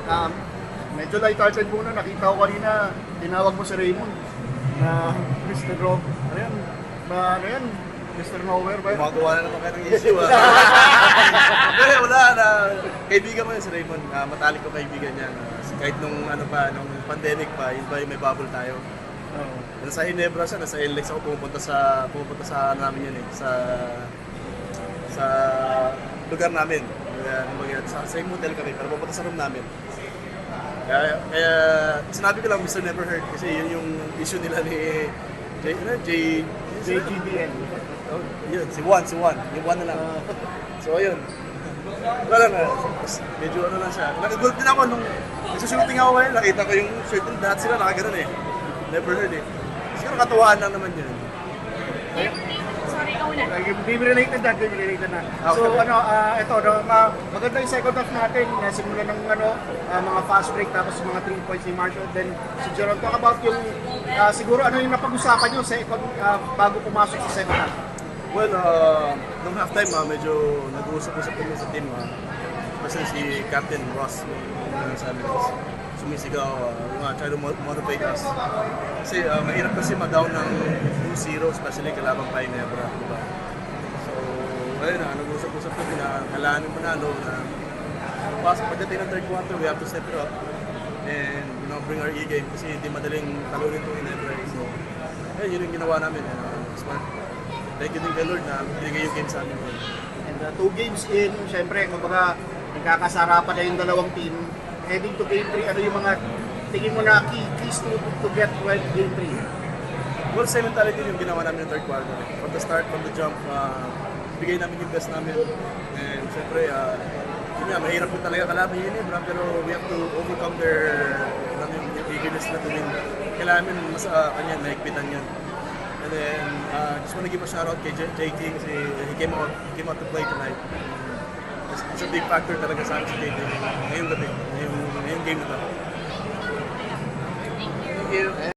Um, medyo light-hearted muna. Nakita ko kanina, tinawag mo si Raymond na Mr. Rob. Ano yan? Ano yan? Mr. Nowhere ba yun? Gumagawa na naman kayo ng issue Pero wala na. Kaibigan mo yun si Raymond. Matalik ko kaibigan niya. Kahit nung nung pandemic pa, yun ba yung may bubble tayo. Oo. Nasa Ginebra siya, nasa LX ako pumunta sa namin yun sa lugar namin. Sa same hotel kami, pero pupunta sa room namin. Kaya sinabi ko lang Mr. Never Heard kasi yun yung issue nila ni JGBN. Oh, yun, si Juan. Yung Juan na lang. So, ayun. Wala na. Medyo lang siya. Nag-gulp din ako nung nagsushooting ako ngayon. Nakita ko yung shirt and lahat sila nakaganon eh. Never heard eh. Siguro katuwaan lang naman yun. Sorry, ikaw na. Game related na. So, Okay. ito, maganda yung second half natin. Simula ng mga fast break, tapos mga 3 points ni Marshall. Then, si Jerome, talk about yung, siguro ano yung napag-usapan nyo bago pumasok sa second half. Well, nung halftime medyo nag-uusap-usap kami sa team. Especially si Captain Ross. Sabi ko, sumisigaw, try to motivate us. Kasi mahirap kasi mag-down ng 2-0, especially kalabang pa Ginebra, diba? So, ayun nag-usap-usap kami na kailangan yung manalo na pagdating ng third quarter, we have to step it up and bring our E-game kasi hindi madaling talunin itong Ginebra. So, ayun, yun yung ginawa namin. Smart. Thank you din kay Lord na binigay yung game sa amin. And 2 games in, syempre, kumbaga, nagkakasarapan na yung dalawang team. Heading to game 3, ano yung mga tingin mo na keys to get well game 3? Well, same mentality yung ginawa namin yung third quarter. From the start, from the jump, bigay namin yung best namin. And syempre, yun nga, mahirap po talaga kalaban yun pero we have to overcome yung eagerness na to win. Kailangan mas kanya, naikpitan yan. And then, just want to give a shout out kay JT kasi he came out to play tonight. It's a big factor talaga sa akin si JT ngayong gabi, ngayong game na to. Thank you.